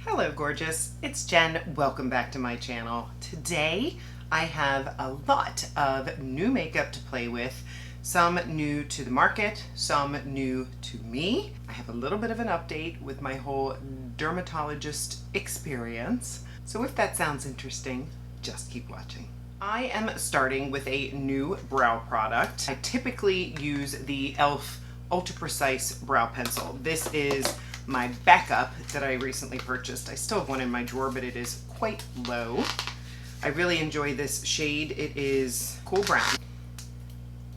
Hello gorgeous, it's Jen. Welcome back to my channel. Today I have a lot of new makeup to play with, some new to the market, some new to me. I have a little bit of an update with my whole dermatologist experience. So if that sounds interesting, just keep watching. I am starting with a new brow product. I typically use the e.l.f. Ultra Precise Brow Pencil. This is my backup that I recently purchased. I still have one in my drawer, but it is quite low. I really enjoy this shade. It is cool brown.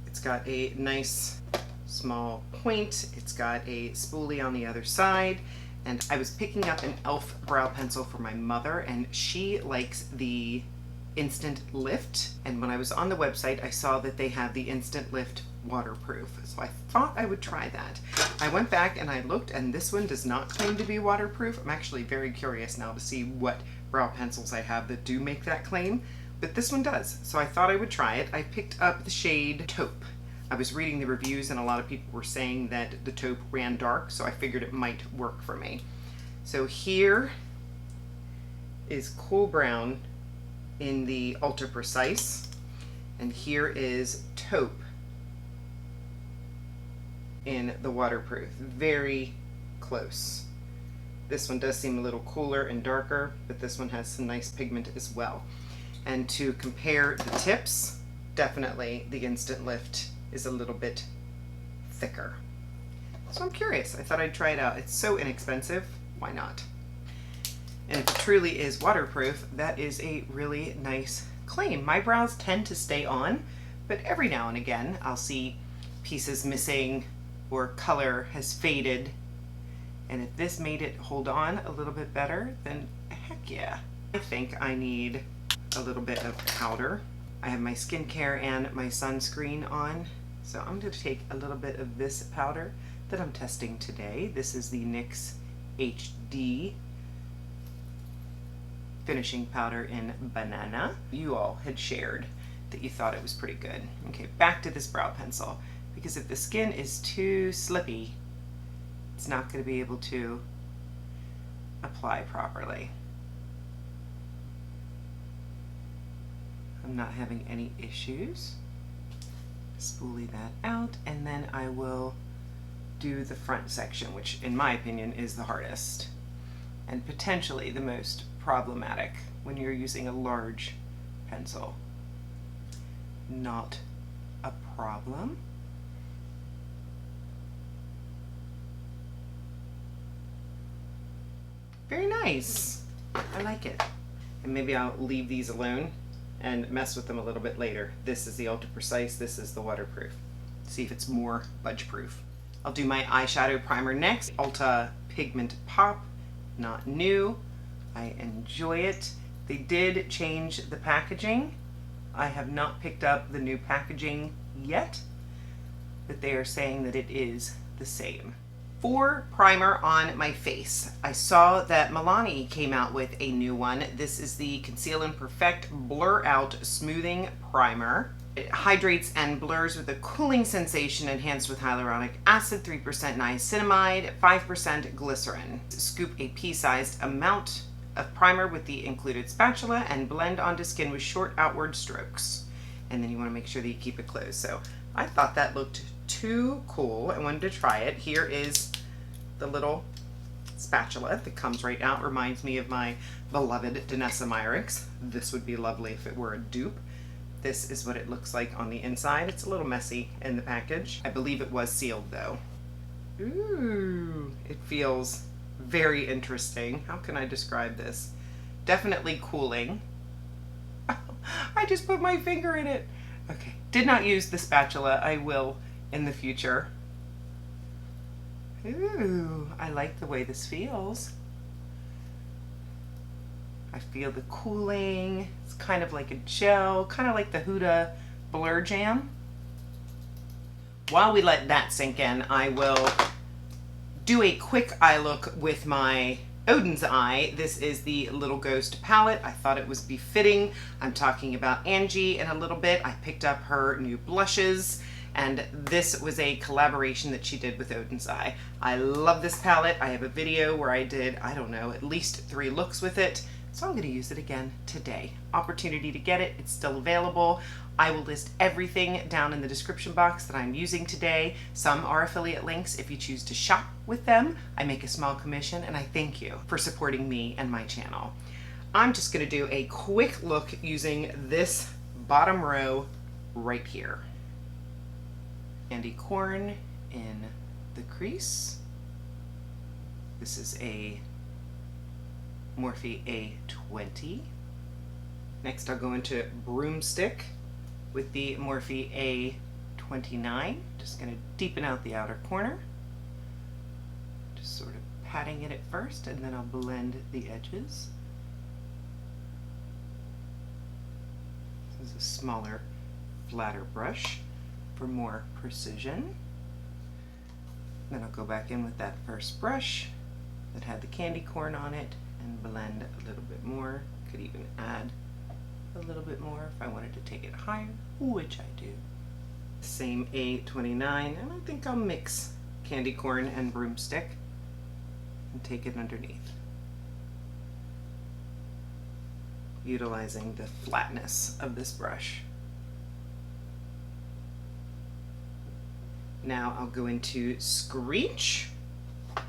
It's got a nice small point. It's got a spoolie on the other side. And I was picking up an e.l.f. brow pencil for my mother, and she likes the Instant Lift. And when I was on the website, I saw that they have the Instant Lift waterproof. So I thought I would try that. I went back and I looked, and this one does not claim to be waterproof. I'm actually very curious now to see what brow pencils I have that do make that claim, but this one does. So I thought I would try it. I picked up the shade Taupe. I was reading the reviews and a lot of people were saying that the taupe ran dark, so I figured it might work for me. So here is cool brown in the Ultra Precise, and here is taupe in the waterproof. Very close. This one does seem a little cooler and darker, but this one has some nice pigment as well. And to compare the tips, definitely the Instant Lift is a little bit thicker. So I'm curious. I thought I'd try it out. It's so inexpensive. Why not? And if it truly is waterproof, that is a really nice claim. My brows tend to stay on, but every now and again I'll see pieces missing or color has faded. And if this made it hold on a little bit better, then heck yeah. I think I need a little bit of powder. I have my skincare and my sunscreen on, so I'm going to take a little bit of this powder that I'm testing today. This is the NYX HD finishing powder in Banana. You all had shared that you thought it was pretty good. Okay, back to this brow pencil, because if the skin is too slippy, it's not going to be able to apply properly. I'm not having any issues. Spoolie that out, and then I will do the front section, which in my opinion is the hardest and potentially the most problematic when you're using a large pencil. Not a problem. Very nice. I like it. And maybe I'll leave these alone and mess with them a little bit later. This is the Ultra Precise, this is the waterproof. See if it's more budge proof. I'll do my eyeshadow primer next. Ulta Pigment Pop, not new. I enjoy it. They did change the packaging. I have not picked up the new packaging yet, but they are saying that it is the same. For primer on my face, I saw that Milani came out with a new one. This is the Conceal and Perfect Blur Out Smoothing Primer. It hydrates and blurs with a cooling sensation enhanced with hyaluronic acid, 3% niacinamide, 5% glycerin. Scoop a pea-sized amount of primer with the included spatula and blend onto skin with short outward strokes. And then you want to make sure that you keep it closed. So I thought that looked too cool. I wanted to try it. Here is the little spatula that comes right out. Reminds me of my beloved Danessa Myricks. This would be lovely if it were a dupe. This is what it looks like on the inside. It's a little messy in the package. I believe it was sealed though. Ooh, it feels very interesting. How can I describe this? Definitely cooling. I just put my finger in it. Okay, did not use the spatula. I will in the future. Ooh, I like the way this feels. I feel the cooling. It's kind of like a gel, kind of like the HUDA Blur Jam. While we let that sink in, I will do a quick eye look with my Odin's Eye. This is the Little Ghost palette. I thought it was befitting. I'm talking about Angie in a little bit. I picked up her new blushes and this was a collaboration that she did with Odin's Eye. I love this palette. I have a video where I did, I don't know, at least 3 looks with it, so I'm going to use it again today. Opportunity to get it, it's still available. I will list everything down in the description box that I'm using today. Some are affiliate links if you choose to shop with them. I make a small commission, and I thank you for supporting me and my channel. I'm just going to do a quick look using this bottom row right here. Candy corn in the crease. This is a Morphe A20. Next I'll go into Broomstick with the Morphe A29. Just going to deepen out the outer corner. Just sort of patting it at first, and then I'll blend the edges. This is a smaller, flatter brush for more precision. Then I'll go back in with that first brush that had the candy corn on it and blend a little bit more. Could even add a little bit more if I wanted to take it higher, which I do. Same A29, and I think I'll mix candy corn and Broomstick and take it underneath, utilizing the flatness of this brush. Now I'll go into Screech. I'll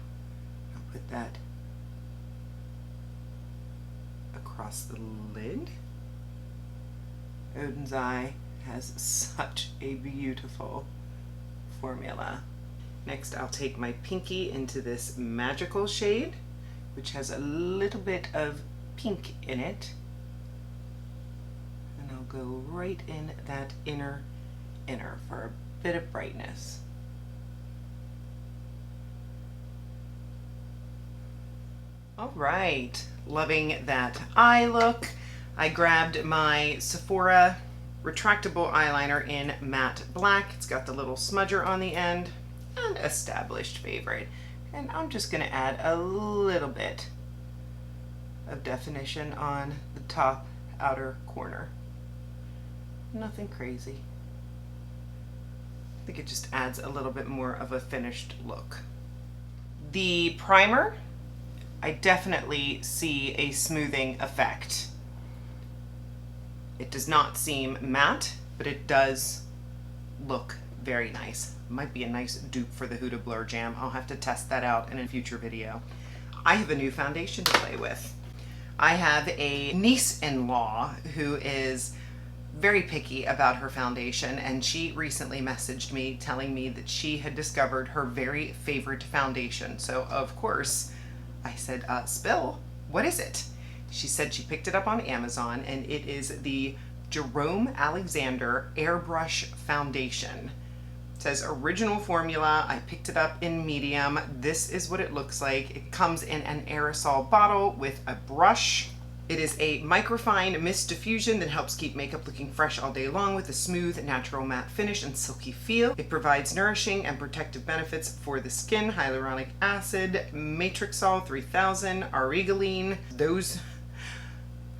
put that across the lid. Odin's Eye has such a beautiful formula. Next I'll take my pinky into this Magical shade, which has a little bit of pink in it. And I'll go right in that inner for a bit of brightness. All right, loving that eye look. I grabbed my Sephora retractable eyeliner in matte black. It's got the little smudger on the end, an established favorite. And I'm just going to add a little bit of definition on the top outer corner. Nothing crazy. I think it just adds a little bit more of a finished look. The primer, I definitely see a smoothing effect. It does not seem matte, but it does look very nice. Might be a nice dupe for the HUDA Blur Jam. I'll have to test that out in a future video. I have a new foundation to play with. I have a niece-in-law who is very picky about her foundation, and she recently messaged me telling me that she had discovered her very favorite foundation. So of course I said, spill, what is it? She said she picked it up on Amazon, and it is the Jerome Alexander Airbrush Foundation. It says original formula. I picked it up in medium. This is what it looks like. It comes in an aerosol bottle with a brush. It is a microfine mist diffusion that helps keep makeup looking fresh all day long with a smooth, natural matte finish and silky feel. It provides nourishing and protective benefits for the skin. Hyaluronic acid, Matrixol 3000, Aregaline. Those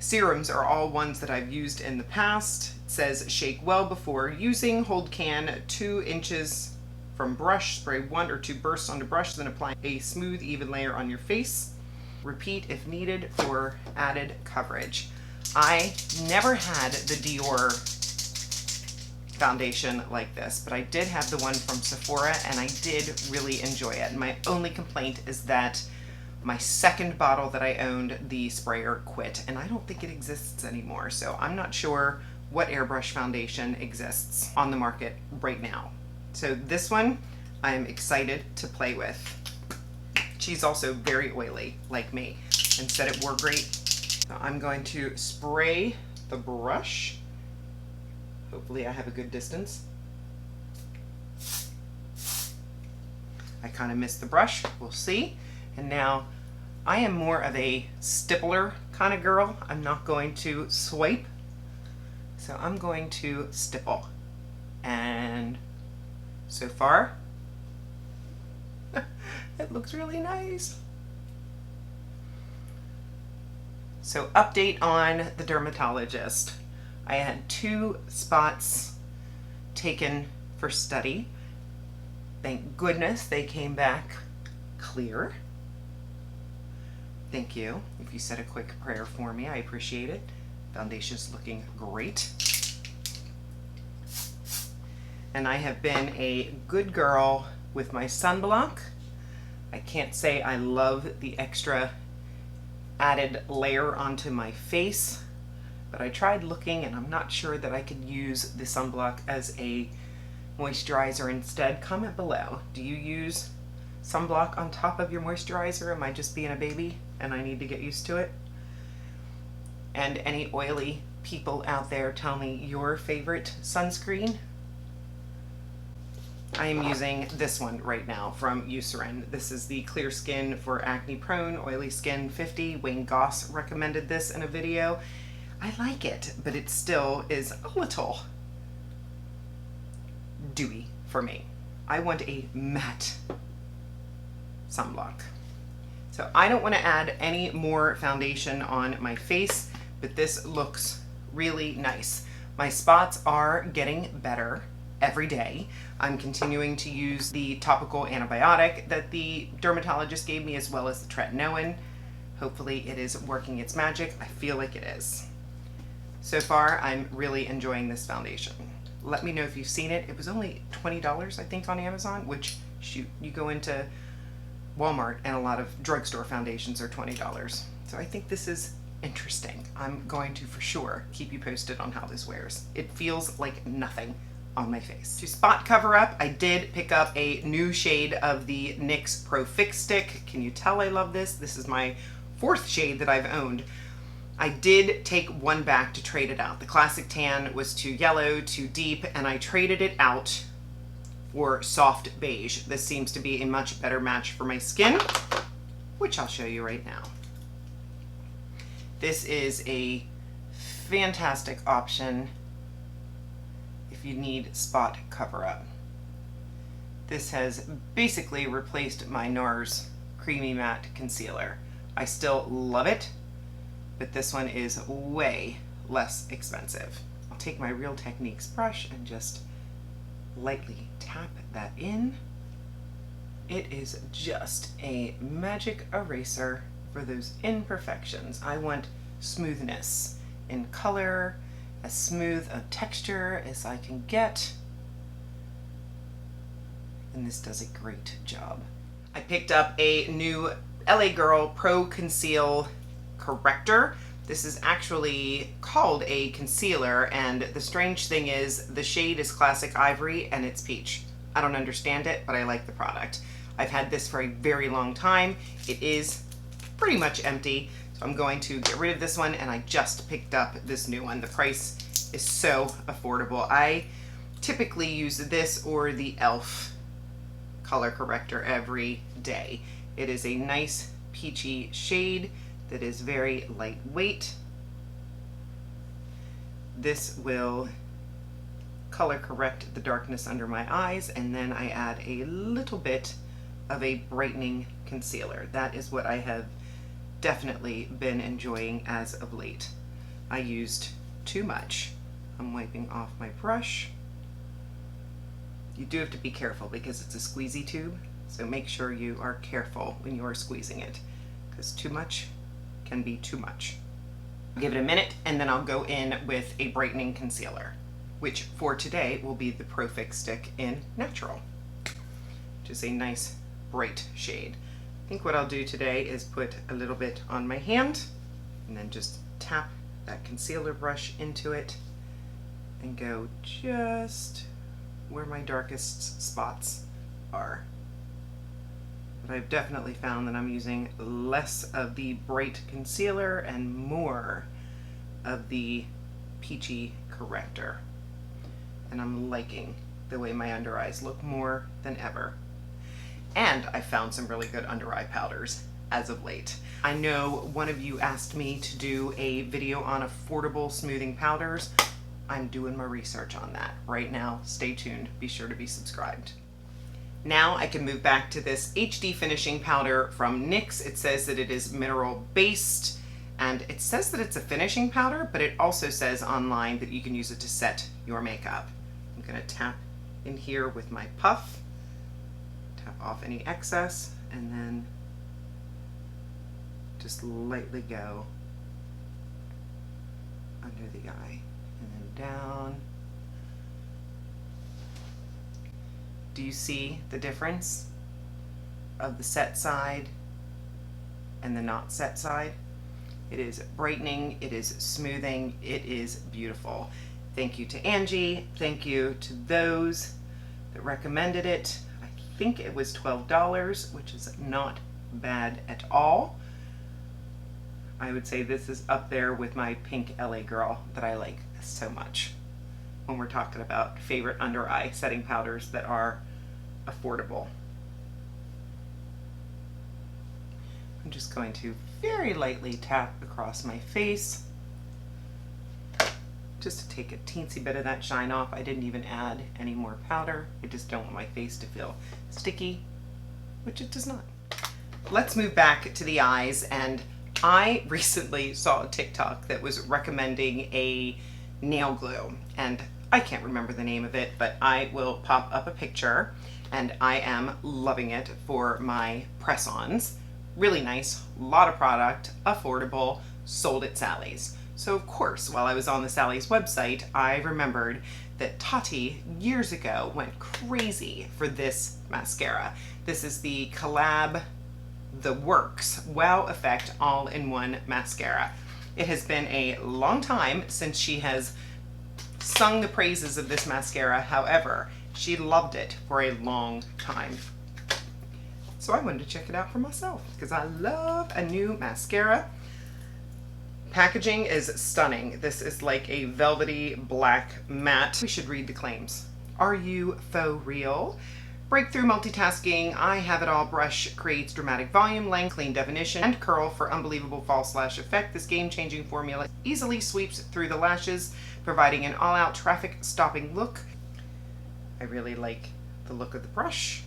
serums are all ones that I've used in the past. It says shake well before using. Hold can 2 inches from brush. Spray 1 or 2 bursts onto brush, then apply a smooth, even layer on your face. Repeat if needed for added coverage. I never had the Dior foundation like this, but I did have the one from Sephora, and I did really enjoy it. My only complaint is that my second bottle that I owned, the sprayer, quit, and I don't think it exists anymore, so I'm not sure what airbrush foundation exists on the market right now. So this one I'm excited to play with. She's also very oily like me and said it wore great. So I'm going to spray the brush. Hopefully I have a good distance. I kind of missed the brush, we'll see. And now I am more of a stippler kind of girl. I'm not going to swipe. So I'm going to stipple. And so far, it looks really nice. So update on the dermatologist. I had 2 spots taken for study. Thank goodness they came back clear. Thank you. If you said a quick prayer for me, I appreciate it. Foundation's looking great. And I have been a good girl with my sunblock. I can't say I love the extra added layer onto my face, but I tried looking and I'm not sure that I could use the sunblock as a moisturizer instead. Comment below. Do you use sunblock on top of your moisturizer? Am I just being a baby and I need to get used to it? And any oily people out there, tell me your favorite sunscreen. I am using this one right now from Eucerin. This is the Clear Skin for Acne Prone Oily Skin 50. Wayne Goss recommended this in a video. I like it, but it still is a little dewy for me. I want a matte sunblock. So I don't want to add any more foundation on my face, but this looks really nice. My spots are getting better every day. I'm continuing to use the topical antibiotic that the dermatologist gave me, as well as the tretinoin. Hopefully it is working its magic. I feel like it is. So far, I'm really enjoying this foundation. Let me know if you've seen it. It was only $20, I think, on Amazon, which, shoot, you go into Walmart and a lot of drugstore foundations are $20. So I think this is interesting. I'm going to, for sure, keep you posted on how this wears. It feels like nothing on my face. To spot cover up, I did pick up a new shade of the NYX Pro Fix Stick. Can you tell I love this? This is my 4th shade that I've owned. I did take one back to trade it out. The classic tan was too yellow, too deep, and I traded it out for soft beige. This seems to be a much better match for my skin, which I'll show you right now. This is a fantastic option if you need spot cover up. This has basically replaced my NARS Creamy Matte Concealer. I still love it, but this one is way less expensive. I'll take my Real Techniques brush and just lightly tap that in. It is just a magic eraser for those imperfections. I want smoothness in color, as smooth a texture as I can get. And this does a great job. I picked up a new LA Girl Pro Conceal Corrector. This is actually called a concealer, and the strange thing is the shade is Classic Ivory and it's peach. I don't understand it, but I like the product. I've had this for a very long time. It is pretty much empty, so I'm going to get rid of this one, and I just picked up this new one. The price is so affordable. I typically use this or the e.l.f. color corrector every day. It is a nice peachy shade that is very lightweight. This will color correct the darkness under my eyes, and then I add a little bit of a brightening concealer. That is what I have definitely been enjoying as of late. I used too much. I'm wiping off my brush. You do have to be careful because it's a squeezy tube, so make sure you are careful when you are squeezing it, because too much can be too much. Give it a minute, and then I'll go in with a brightening concealer, which for today will be the Pro Fix Stick in Natural, which is a nice bright shade. I think what I'll do today is put a little bit on my hand and then just tap that concealer brush into it and go just where my darkest spots are. But I've definitely found that I'm using less of the bright concealer and more of the peachy corrector. And I'm liking the way my under eyes look more than ever. And I found some really good under eye powders as of late. I know one of you asked me to do a video on affordable smoothing powders. I'm doing my research on that right now. Stay tuned. Be sure to be subscribed. Now I can move back to this HD finishing powder from NYX. It says that it is mineral based, and it says that it's a finishing powder, but it also says online that you can use it to set your makeup. I'm gonna tap in here with my puff, tap off any excess, and then just lightly go under the eye and then down. Do you see the difference of the set side and the not set side? It is brightening, it is smoothing, it is beautiful. Thank you to Angie, thank you to those that recommended it. I think it was $12, which is not bad at all. I would say this is up there with my pink LA Girl that I like so much when we're talking about favorite under eye setting powders that are affordable. I'm just going to very lightly tap across my face just to take a teensy bit of that shine off. I didn't even add any more powder. I just don't want my face to feel sticky, which it does not. Let's move back to the eyes, and I recently saw a TikTok that was recommending a nail glue, and I can't remember the name of it, but I will pop up a picture, and I am loving it for my press-ons. Really nice, a lot of product, affordable, sold at Sally's. So of course, while I was on the Sally's website, I remembered that Tati years ago went crazy for this mascara. This is the Collab The Works Wow Effect All-in-One Mascara. It has been a long time since she has sung the praises of this mascara. However, she loved it for a long time. So I wanted to check it out for myself because I love a new mascara. Packaging is stunning. This is like a velvety black matte. We should read the claims. Are you faux real? Breakthrough multitasking, I have it all brush creates dramatic volume, length, clean definition, and curl for unbelievable false lash effect. This game-changing formula easily sweeps through the lashes, providing an all-out traffic-stopping look. I really like the look of the brush.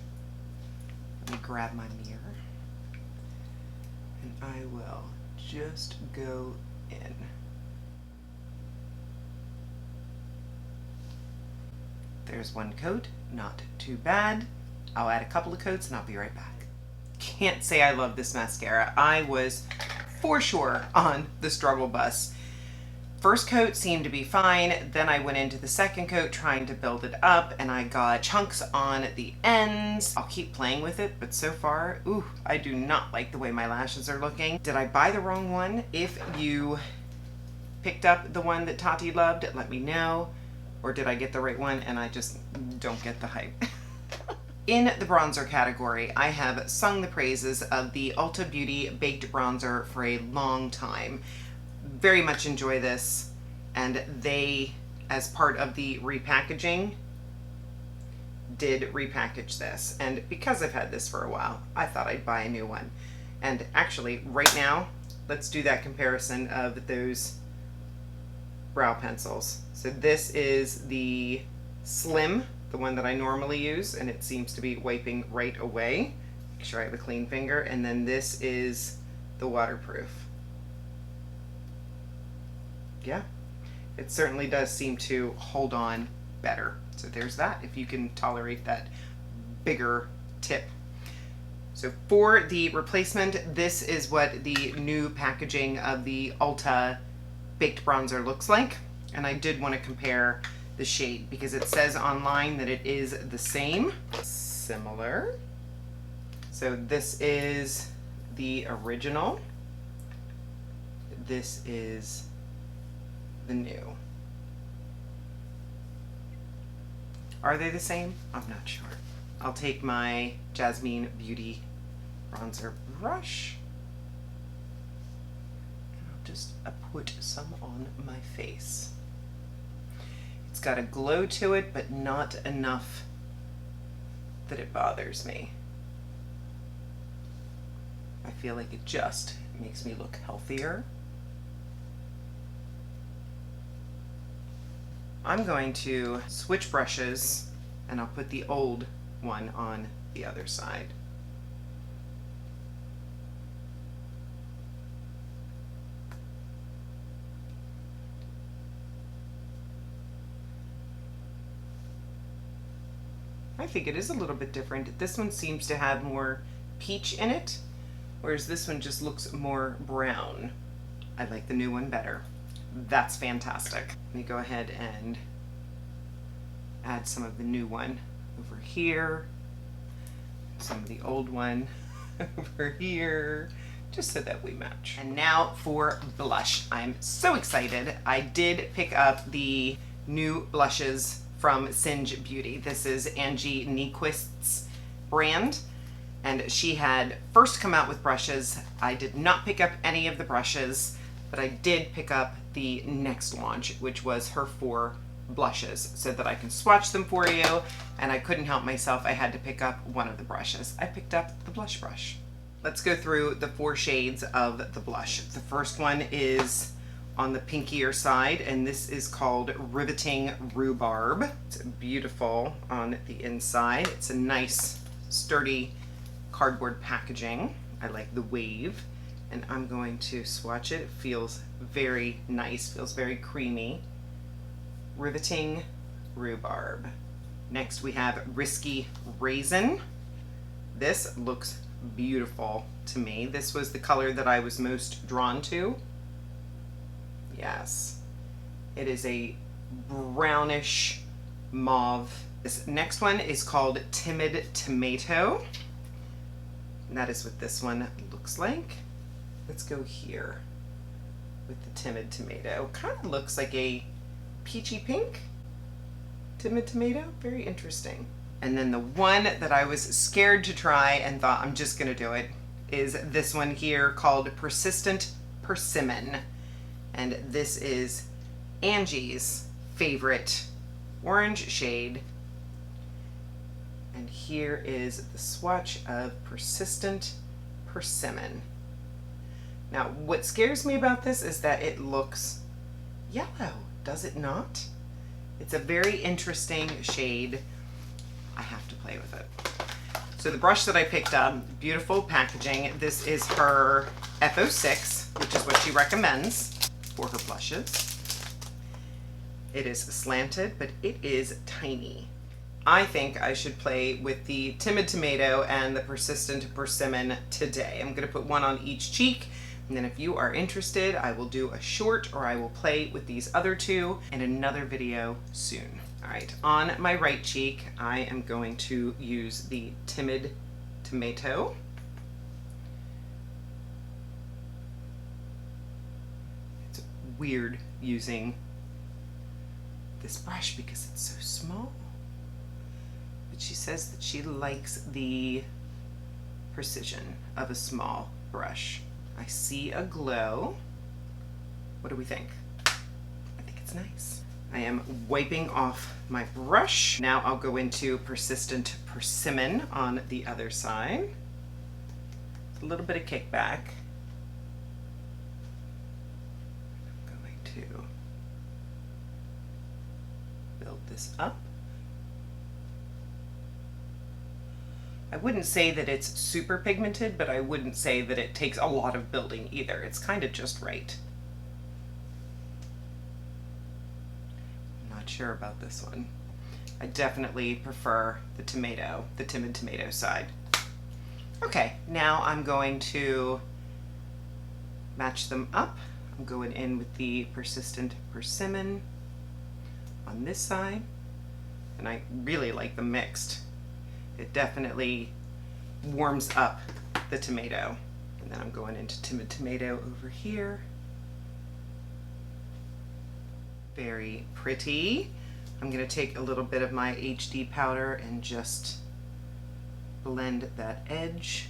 Let me grab my mirror, and I will just go in. There's one coat, not too bad. I'll add a couple of coats and I'll be right back. Can't say I love this mascara. I was for sure on the struggle bus. First coat seemed to be fine, then I went into the second coat trying to build it up and I got chunks on the ends. I'll keep playing with it, but so far, ooh, I do not like the way my lashes are looking. Did I buy the wrong one? If you picked up the one that Tati loved, let me know. Or did I get the right one and I just don't get the hype? In the bronzer category, I have sung the praises of the Ulta Beauty Baked Bronzer for a long time. Very much enjoy this, and they, as part of the repackaging, did repackage this. And because I've had this for a while, I thought I'd buy a new one. And actually, right now, let's do that comparison of those brow pencils. So this is the Slim, the one that I normally use, and it seems to be wiping right away. Make sure I have a clean finger. And then this is the waterproof. Yeah, it certainly does seem to hold on better. So there's that, if you can tolerate that bigger tip. So for the replacement, this is what the new packaging of the Ulta Baked Bronzer looks like. And I did want to compare the shade because it says online that it is the same. Similar. So this is the original. This is the new. Are they the same? I'm not sure. I'll take my Jasmine Beauty bronzer brush and I'll just put some on my face. It's got a glow to it, but not enough that it bothers me. I feel like it just makes me look healthier. I'm going to switch brushes and I'll put the old one on the other side. I think it is a little bit different. This one seems to have more peach in it, whereas this one just looks more brown. I like the new one better. That's fantastic. Let me go ahead and add some of the new one over here, some of the old one over here, just so that we match. And now for blush. I'm so excited. I did pick up the new blushes from Singe Beauty. This is Angie Nyquist's brand, and she had first come out with brushes. I did not pick up any of the brushes, but I did pick up the next launch, which was her 4 blushes, so that I can swatch them for you, and I couldn't help myself. I had to pick up one of the brushes. I picked up the blush brush. Let's go through the 4 shades of the blush. The first one is on the pinkier side, and this is called Riveting Rhubarb. It's beautiful on the inside. It's a nice, sturdy cardboard packaging. I like the wave, and I'm going to swatch it. It feels very nice, feels very creamy. Riveting Rhubarb. Next we have Risky Raisin. This looks beautiful to me. This was the color that I was most drawn to. Yes, it is a brownish mauve. This next one is called Timid Tomato, and that is what this one looks like. Let's go here with the Timid Tomato. Kind of looks like a peachy pink. Timid Tomato, very interesting. And then the one that I was scared to try and thought I'm just gonna do it is this one here called Persistent Persimmon. And this is Angie's favorite orange shade. And here is the swatch of Persistent Persimmon. Now, what scares me about this is that it looks yellow, does it not? It's a very interesting shade. I have to play with it. So the brush that I picked up, beautiful packaging. This is her F06, which is what she recommends for her blushes. It is slanted, but it is tiny. I think I should play with the Timid Tomato and the Persistent Persimmon today. I'm gonna put one on each cheek, and then if you are interested, I will do a short, or I will play with these other 2 in another video soon. All right, on my right cheek, I am going to use the Timid Tomato. It's weird using this brush because it's so small. But she says that she likes the precision of a small brush. I see a glow. What do we think? I think it's nice. I am wiping off my brush. Now I'll go into Persistent Persimmon on the other side. A little bit of kickback. I'm going to build this up. I wouldn't say that it's super pigmented, but I wouldn't say that it takes a lot of building either. It's kind of just right. I'm not sure about this one. I definitely prefer the tomato, the Timid Tomato side. Okay, now I'm going to match them up. I'm going in with the Persistent Persimmon on this side, and I really like them mixed. It definitely warms up the tomato. And then I'm going into Timid Tomato over here. Very pretty. I'm going to take a little bit of my HD powder and just blend that edge.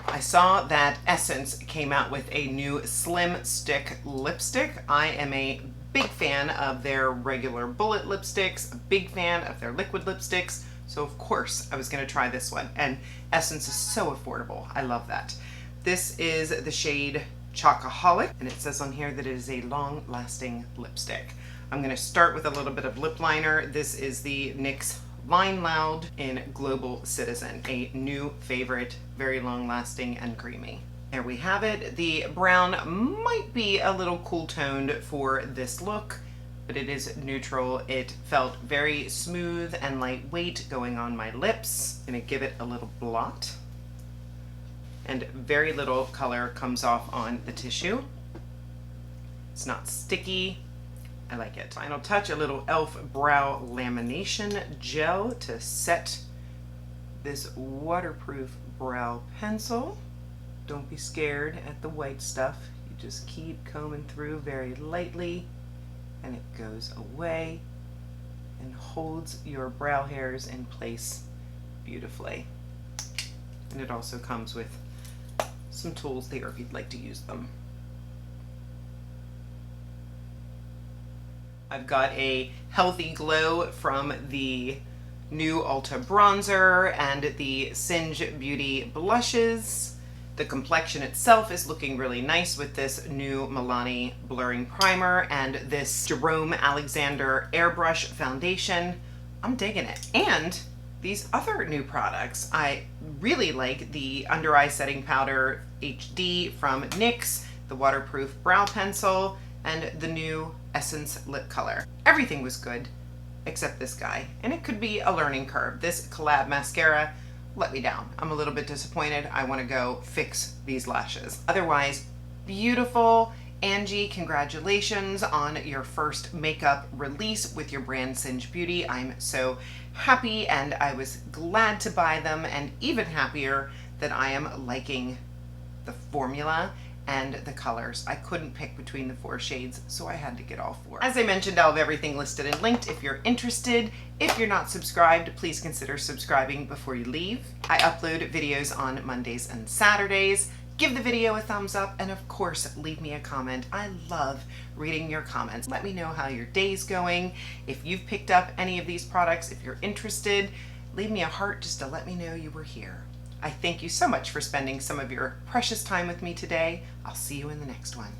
I saw that Essence came out with a new Slim Stick lipstick. I am a big fan of their regular bullet lipsticks, a big fan of their liquid lipsticks, so of course I was going to try this one. And Essence is so affordable. I love that. This is the shade Chocoholic, and it says on here that it is a long-lasting lipstick. I'm going to start with a little bit of lip liner. This is the NYX Line Loud in Global Citizen, a new favorite, very long-lasting and creamy. There we have it. The brown might be a little cool toned for this look, but it is neutral. It felt very smooth and lightweight going on my lips. I'm gonna give it a little blot. And very little color comes off on the tissue. It's not sticky. I like it. Final touch, a little e.l.f. brow lamination gel to set this waterproof brow pencil. Don't be scared at the white stuff. You just keep combing through very lightly and it goes away and holds your brow hairs in place beautifully. And it also comes with some tools there if you'd like to use them. I've got a healthy glow from the new Ulta bronzer and the Singe Beauty blushes. The complexion itself is looking really nice with this new Milani blurring primer and this Jerome Alexander airbrush foundation. I'm digging it. And these other new products, I really like the under eye setting powder HD from NYX, the waterproof brow pencil, and the new Essence lip color. Everything was good except this guy, and it could be a learning curve. This collab mascara let me down. I'm a little bit disappointed. I want to go fix these lashes. Otherwise, beautiful. Angie, congratulations on your first makeup release with your brand Singe Beauty. I'm so happy, and I was glad to buy them, and even happier that I am liking the formula and the colors. I couldn't pick between the 4 shades, so I had to get all 4. As I mentioned, I'll have everything listed and linked if you're interested. If you're not subscribed, please consider subscribing before you leave. I upload videos on Mondays and Saturdays. Give the video a thumbs up, and of course, leave me a comment. I love reading your comments. Let me know how your day's going. If you've picked up any of these products, if you're interested, leave me a heart just to let me know you were here. I thank you so much for spending some of your precious time with me today. I'll see you in the next one.